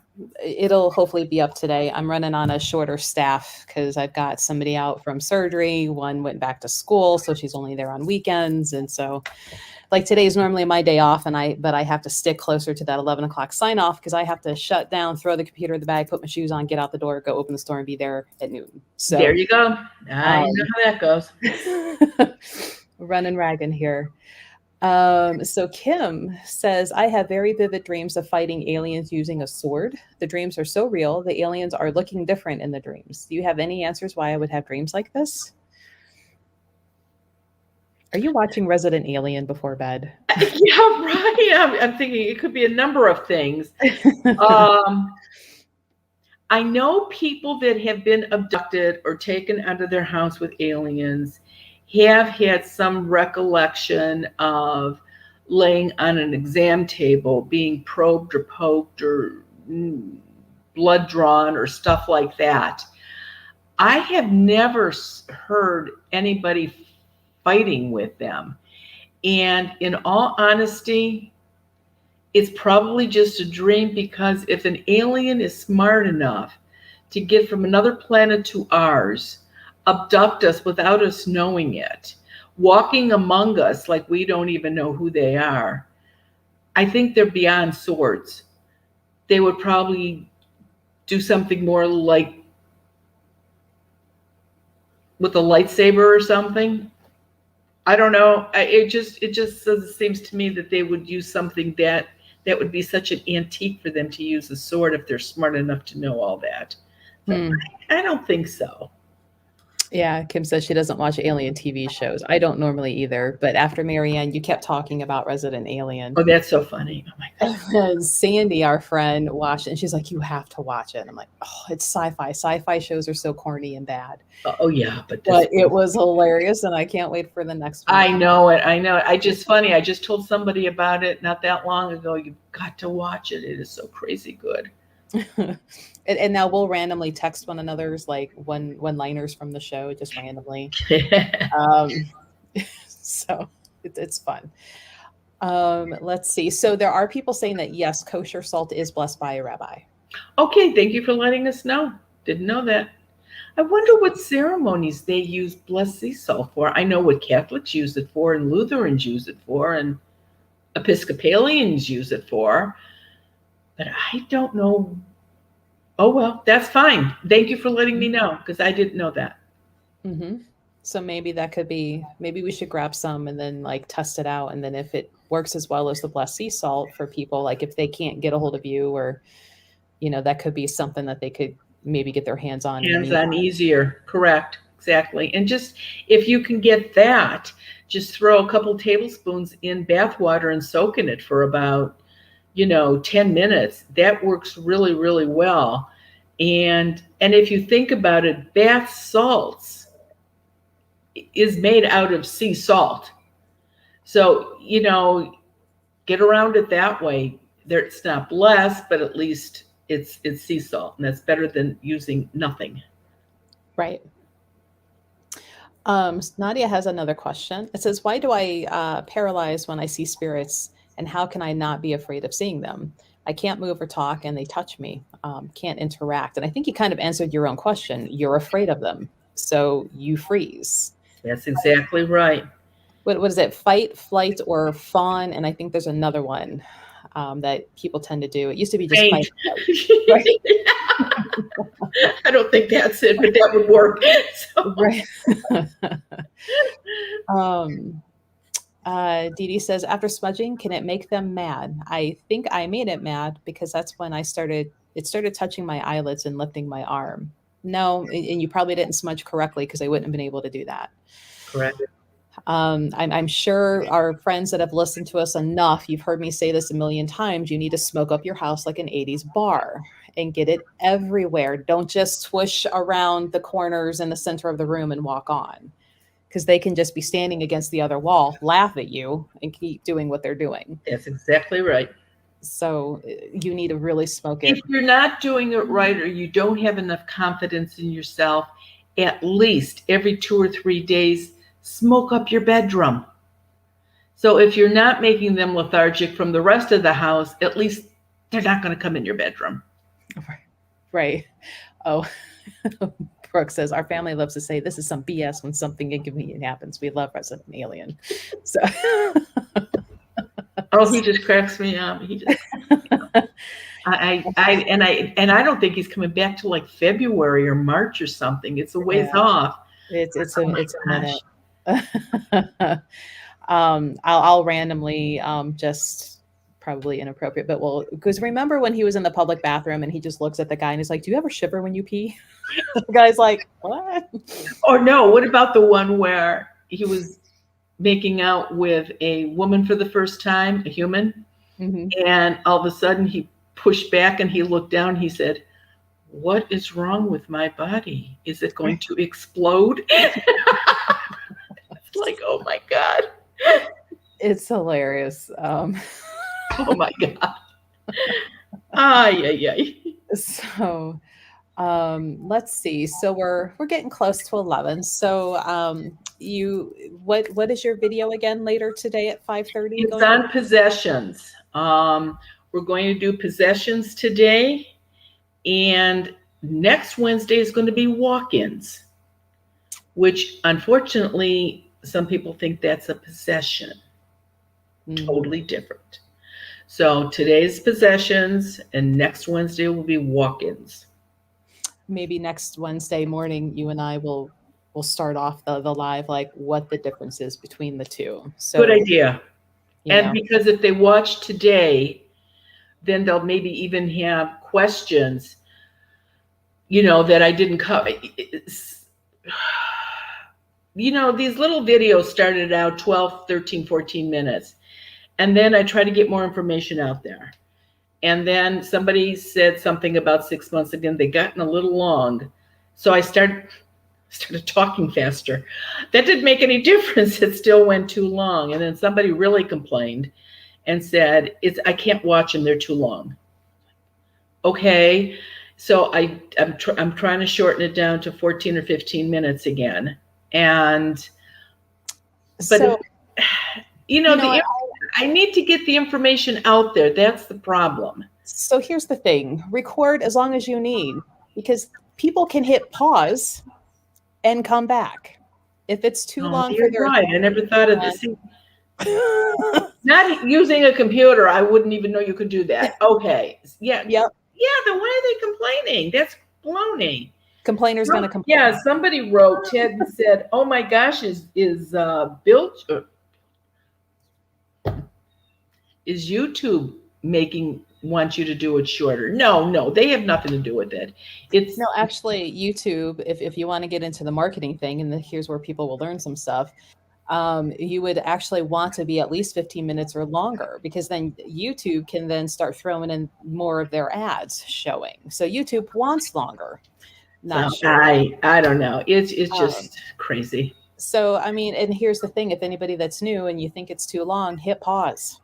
it'll hopefully be up today. I'm running on a shorter staff because I've got somebody out from surgery. One went back to school, so she's only there on weekends, and so. Like today is normally my day off, but I have to stick closer to that 11 o'clock sign off because I have to shut down, throw the computer in the bag, put my shoes on, get out the door, go open the store, and be there at noon. So there you go. I know how that goes. Running ragging here. So Kim says, I have very vivid dreams of fighting aliens using a sword. The dreams are so real. The aliens are looking different in the dreams. Do you have any answers why I would have dreams like this? Are you watching Resident Alien before bed? Yeah, right. I'm thinking it could be a number of things. I know people that have been abducted or taken out of their house with aliens have had some recollection of laying on an exam table, being probed or poked or blood drawn or stuff like that. I have never heard anybody fighting with them. And in all honesty, it's probably just a dream, because if an alien is smart enough to get from another planet to ours, abduct us without us knowing it, walking among us like we don't even know who they are, I think they're beyond swords. They would probably do something more like with a lightsaber or something. I don't know. It just seems to me that they would use something that would be such an antique for them to use a sword if they're smart enough to know all that. So I don't think so. Yeah, Kim says she doesn't watch alien TV shows. I don't normally either, but after Marianne, you kept talking about Resident Alien. Oh, that's so funny. Oh my God. Sandy, our friend, watched it, and she's like, you have to watch it. And I'm like, oh, it's sci-fi. Sci-fi shows are so corny and bad. Oh yeah, but it was hilarious, and I can't wait for the next one. I know it. I just told somebody about it not that long ago. You've got to watch it. It is so crazy good. And now we'll randomly text one another's like one-liners from the show, just randomly. So it's fun. Let's see. So there are people saying that yes, kosher salt is blessed by a rabbi. Okay, thank you for letting us know. Didn't know that. I wonder what ceremonies they use blessed sea salt for. I know what Catholics use it for, and Lutherans use it for, and Episcopalians use it for, but I don't know. Oh, well, that's fine. Thank you for letting me know, because I didn't know that. Mm-hmm. So maybe that could be, maybe we should grab some and then like test it out. And then if it works as well as the blessed sea salt for people, like if they can't get a hold of you, or, that could be something that they could maybe get their hands on. Easier. Correct. Exactly. And just, if you can get that, just throw a couple tablespoons in bath water and soak in it for about 10 minutes. That works really, really well. And if you think about it, bath salts is made out of sea salt. So, get around it that way. It's not blessed, but at least it's sea salt, and that's better than using nothing. Right. Nadia has another question. It says, why do I paralyze when I see spirits? And how can I not be afraid of seeing them? I can't move or talk, and they touch me. Can't interact. And I think you kind of answered your own question. You're afraid of them, so you freeze. That's exactly right. What is it? Fight, flight, or fawn? And I think there's another one that people tend to do. It used to be just fight. Right? I don't think that's it, but that would work. So. Right. Dee Dee says, after smudging, can it make them mad? I think I made it mad because that's when it started touching my eyelids and lifting my arm. No, and you probably didn't smudge correctly, because I wouldn't have been able to do that. Correct. I'm sure our friends that have listened to us enough, you've heard me say this a million times, you need to smoke up your house like an 80s bar and get it everywhere. Don't just swish around the corners in the center of the room and walk on, because they can just be standing against the other wall, laugh at you, and keep doing what they're doing. That's exactly right. So you need to really smoke it. If you're not doing it right, or you don't have enough confidence in yourself, at least every 2 or 3 days, smoke up your bedroom. So if you're not making them lethargic from the rest of the house, at least they're not going to come in your bedroom. Right. Oh, Brooke says, our family loves to say this is some BS when something inconvenient happens. We love Resident Alien. So oh, he just cracks me up. He just I don't think he's coming back to like February or March or something. It's a ways off. It's a minute. I'll randomly just probably inappropriate, but because remember when he was in the public bathroom and he just looks at the guy and he's like, do you ever shiver when you pee? The guy's like, what? Or no, what about the one where he was making out with a woman for the first time, a human, and all of a sudden he pushed back and he looked down, he said, what is wrong with my body? Is it going to explode? It's like, oh my God. It's hilarious. Oh my God. Ay, ay, ay. So let's see. So we're getting close to 11. So what is your video again later today at 5:30 It's going? on possessions. We're going to do possessions today, and next Wednesday is going to be walk-ins, which unfortunately some people think that's a possession. Totally different. So today's possessions, and next Wednesday will be walk-ins. Maybe next Wednesday morning, you and I will start off the live, like what the difference is between the two. So good idea. And know. because if they watch today, then they'll maybe even have questions, that I didn't cover. These little videos started out 12, 13, 14 minutes. And then I try to get more information out there. And then somebody said something about 6 months again. They gotten a little long. So I started talking faster. That didn't make any difference. It still went too long. And then somebody really complained and said, I can't watch them. They're too long. Okay. So I'm trying to shorten it down to 14 or 15 minutes again. And, but I need to get the information out there. That's the problem. So here's the thing. Record as long as you need, because people can hit pause and come back. If it's too long for their right. I never thought of this. Not using a computer, I wouldn't even know you could do that. Okay. Yeah. Yep. Yeah, then why are they complaining? That's baloney. Complainers going to complain. Yeah, somebody wrote, Ted, and said, oh my gosh, is YouTube wants you to do it shorter? No, they have nothing to do with it. No, actually, YouTube, if you want to get into the marketing thing, and here's where people will learn some stuff, you would actually want to be at least 15 minutes or longer, because then YouTube can then start throwing in more of their ads showing. So YouTube wants longer. Not sure. I don't know. It's just crazy. So, I mean, and here's the thing. If anybody that's new and you think it's too long, hit pause.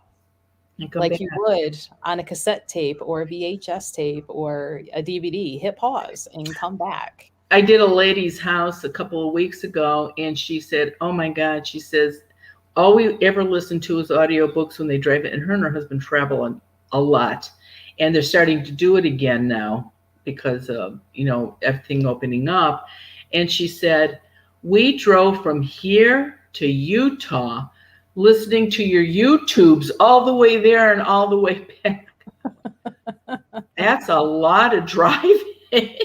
Like you would on a cassette tape or a VHS tape or a DVD. Hit pause and come back. I did a lady's house a couple of weeks ago, and she said, oh my God, she says, all we ever listen to is audiobooks when they drive it. And her and her husband travel a lot. And they're starting to do it again now because of, everything opening up. And she said, we drove from here to Utah listening to your YouTubes all the way there and all the way back. That's a lot of driving.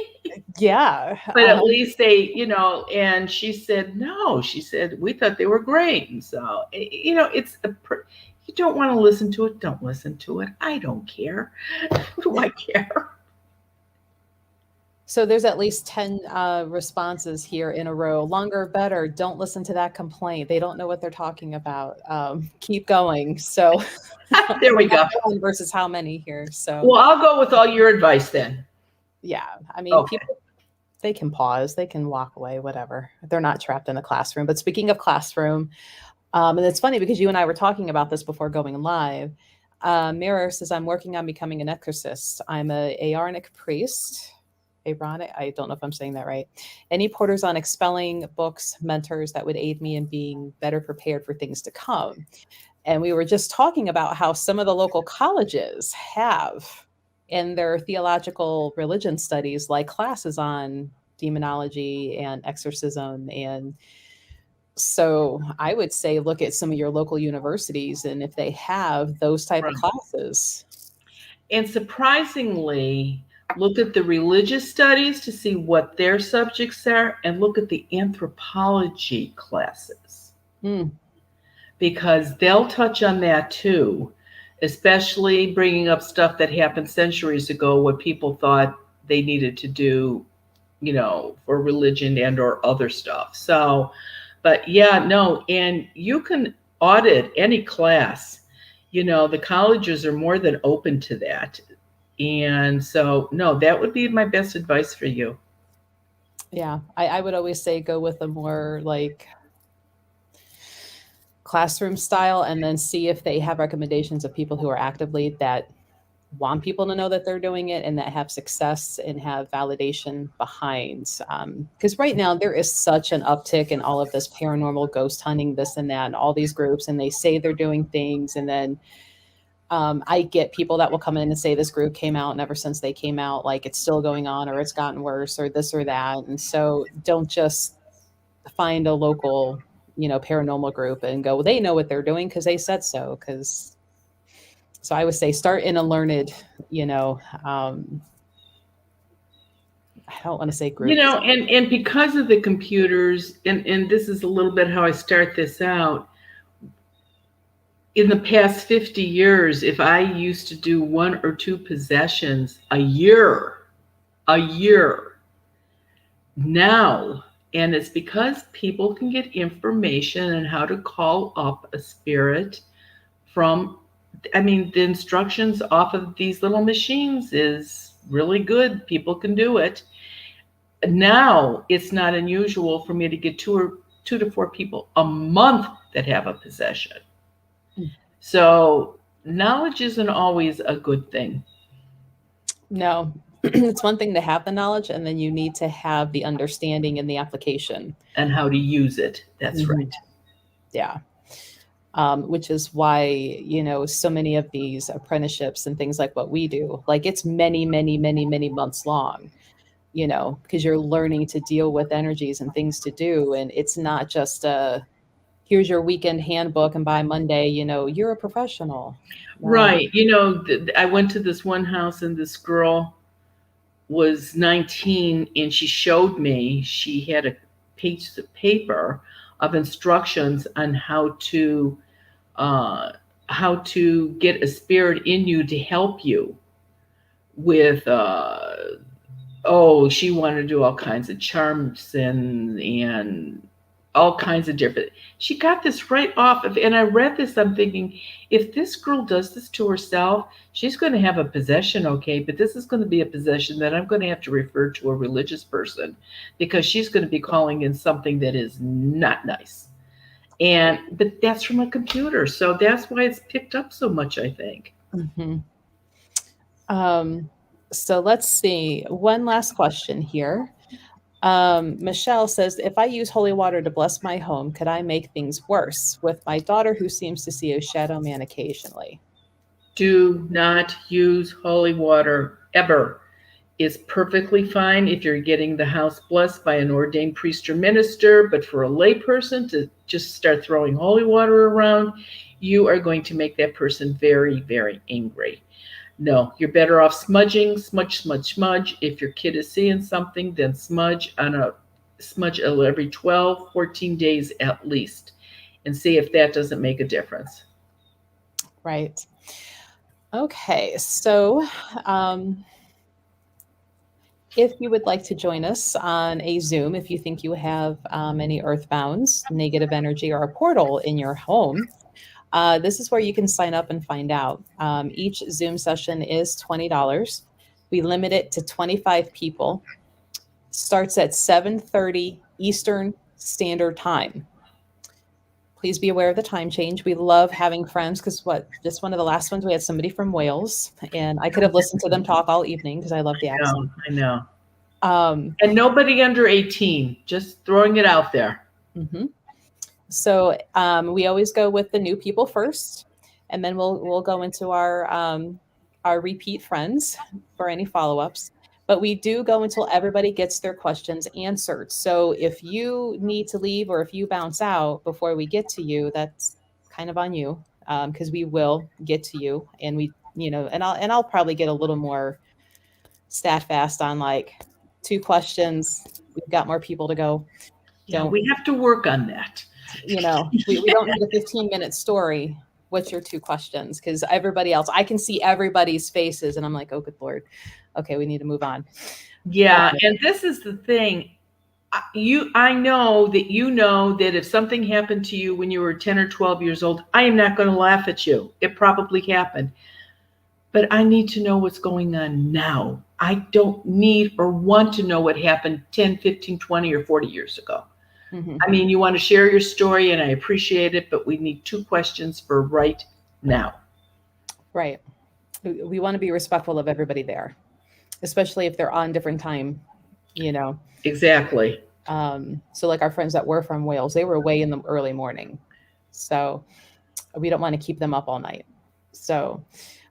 Yeah. But at least they, and she said, no, she said, we thought they were great. And so, it's you don't want to listen to it. Don't listen to it. I don't care. What do I care? So there's at least 10 responses here in a row. Longer, better. Don't listen to that complaint. They don't know what they're talking about. Keep going. So there we go. Versus how many here. So well, I'll go with all your advice then. Yeah. I mean, people, they can pause, they can walk away, whatever. They're not trapped in a classroom. But speaking of classroom, and it's funny because you and I were talking about this before going live. Mirror says, I'm working on becoming an exorcist. I'm a Aaronic priest. Aaronic, I don't know if I'm saying that right. Any porters on expelling books, mentors that would aid me in being better prepared for things to come. And we were just talking about how some of the local colleges have in their theological religion studies, like classes on demonology and exorcism. And so I would say, look at some of your local universities, and if they have those type of classes. And surprisingly, look at the religious studies to see what their subjects are, and look at the anthropology classes. Because they'll touch on that too, especially bringing up stuff that happened centuries ago, what people thought they needed to do, for religion and or other stuff. So, but yeah, no, and you can audit any class. The colleges are more than open to that. And so, no, that would be my best advice for you. Yeah, I would always say go with a more like classroom style, and then see if they have recommendations of people who are actively that want people to know that they're doing it and that have success and have validation behind. Because right now there is such an uptick in all of this paranormal ghost hunting, this and that, and all these groups, and they say they're doing things, and then I get people that will come in and say this group came out, and ever since they came out, like it's still going on, or it's gotten worse, or this or that. And so don't just find a local, paranormal group and go, well, they know what they're doing because they said so. Because so I would say start in a learned, I don't want to say group. And because of the computers, and this is a little bit how I start this out. In the past 50 years, if I used to do 1 or 2 possessions a year, now, and it's because people can get information on how to call up a spirit from, the instructions off of these little machines is really good. People can do it. Now, it's not unusual for me to get 2 to 4 people a month that have a possession. So knowledge isn't always a good thing. No, it's one thing to have the knowledge, and then you need to have the understanding and the application. And how to use it. That's right. Yeah. Which is why, so many of these apprenticeships and things like what we do, like it's many, many, many, many months long, because you're learning to deal with energies and things to do. And it's not just here's your weekend handbook, and by Monday, you're a professional. Right. I went to this one house, and this girl was 19, and she showed me, she had a piece of paper of instructions on how to get a spirit in you to help you with she wanted to do all kinds of charms and all kinds of different. She got this right off of, and I read this, I'm thinking, if this girl does this to herself, she's going to have a possession, okay, but this is going to be a possession that I'm going to have to refer to a religious person, because she's going to be calling in something that is not nice. But that's from a computer, so that's why it's picked up so much, I think. Mm-hmm. So let's see. One last question here. Michelle says, if I use holy water to bless my home, could I make things worse with my daughter who seems to see a shadow man occasionally? Do not use holy water ever. It's perfectly fine if you're getting the house blessed by an ordained priest or minister, but for a layperson to just start throwing holy water around, you are going to make that person very, very angry. No, you're better off smudging, smudge. If your kid is seeing something, then smudge every 12, 14 days at least, and see if that doesn't make a difference. Right. Okay. So, if you would like to join us on a Zoom, if you think you have any earthbounds, negative energy, or a portal in your home, this is where you can sign up and find out. Each Zoom session is $20. We limit it to 25 people. Starts at 7:30 Eastern Standard Time. Please be aware of the time change. We love having friends, because just one of the last ones, we had somebody from Wales, and I could have listened to them talk all evening because I love the accent. I know. And nobody under 18, just throwing it out there. Mm-hmm. So we always go with the new people first, and then we'll go into our repeat friends for any follow-ups. But we do go until everybody gets their questions answered. So if you need to leave, or if you bounce out before we get to you, that's kind of on you, because we will get to you, and I'll probably get a little more stat fast on like 2 questions. We've got more people to go. Yeah, we have to work on that. We don't need a 15-minute story. What's your 2 questions? Because everybody else, I can see everybody's faces, and I'm like, oh, good Lord. Okay, we need to move on. Yeah, and this is the thing. I know that if something happened to you when you were 10 or 12 years old, I am not going to laugh at you. It probably happened. but I need to know what's going on now. I don't need or want to know what happened 10, 15, 20, or 40 years ago. Mhm. I mean, you want to share your story, and I appreciate it, but we need 2 questions for right now. Right. We want to be respectful of everybody there, especially if they're on different time, you know. Exactly. So like our friends that were from Wales, they were away in the early morning. So we don't want to keep them up all night. So,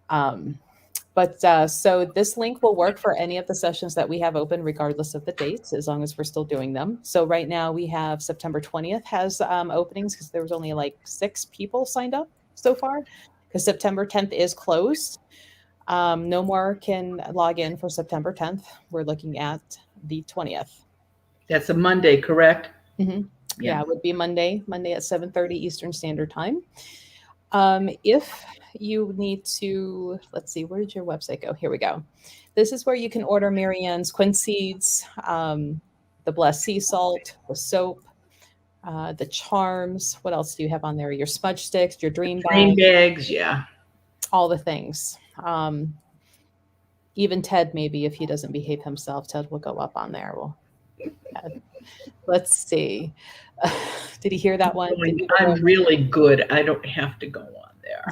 so this link will work for any of the sessions that we have open, regardless of the dates, as long as we're still doing them. So right now we have September 20th has openings because there was only like 6 people signed up so far, because September 10th is closed. No more can log in for September 10th. We're looking at the 20th. That's a Monday, correct? Mm-hmm. Yeah, it would be Monday at 7:30 Eastern Standard Time. If you need to, let's see, where did your website go? Here we go. This is where you can order Marianne's quince seeds, the blessed sea salt, the soap, the charms. What else do you have on there? Your smudge sticks, your dream Green bag, bags, yeah. all the things. Even Ted, maybe if he doesn't behave himself, Ted will go up on there. Well, let's see. Did he hear that one? Did you I'm really good. I don't have to go on there.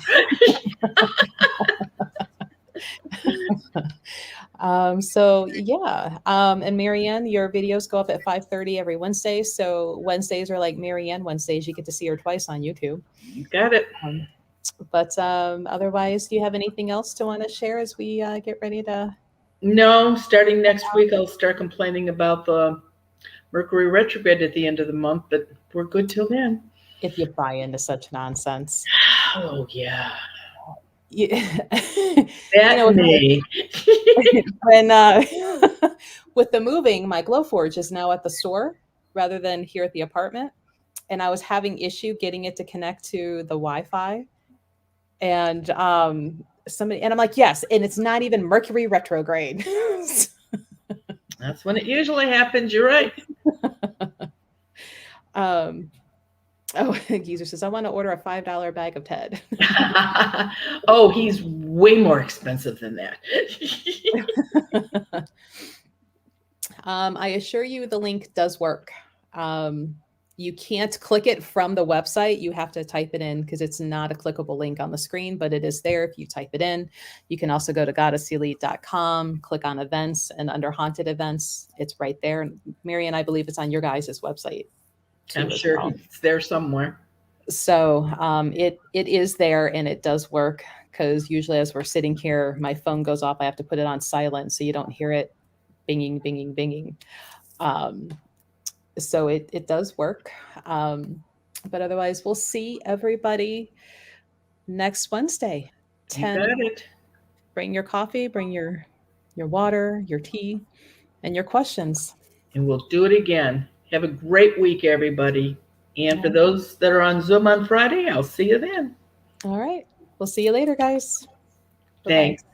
So yeah. And Marianne, your videos go up at 5:30 every Wednesday. So Wednesdays are like Marianne Wednesdays. You get to see her twice on YouTube. You got it. But otherwise, do you have anything else to want to share as we get ready to? No, starting next week, I'll start complaining about the Mercury retrograde at the end of the month, but we're good till then. If you buy into such nonsense. Oh, yeah. Yeah. That's me. When with the moving, my Glowforge is now at the store rather than here at the apartment, and I was having issue getting it to connect to the Wi-Fi, and somebody, and I'm like, yes, and it's not even Mercury retrograde. That's when it usually happens. You're right. Oh, Geezer says, I want to order a $5 bag of Ted. Oh, he's way more expensive than that. I assure you the link does work. You can't click it from the website. You have to type it in because it's not a clickable link on the screen, but it is there if you type it in. You can also go to goddesselite.com, click on events, and under haunted events, it's right there. Marianne, I believe it's on your guys' website. I'm sure it's there somewhere. So it is there and it does work, because usually as we're sitting here, my phone goes off. I have to put it on silent so you don't hear it binging, binging, binging. So it does work. But otherwise, we'll see everybody next Wednesday. 10. You got it. Bring your coffee, bring your water, your tea, and your questions. And we'll do it again. Have a great week, everybody. And for those that are on Zoom on Friday, I'll see you then. All right. We'll see you later, guys. Thanks. Bye-bye.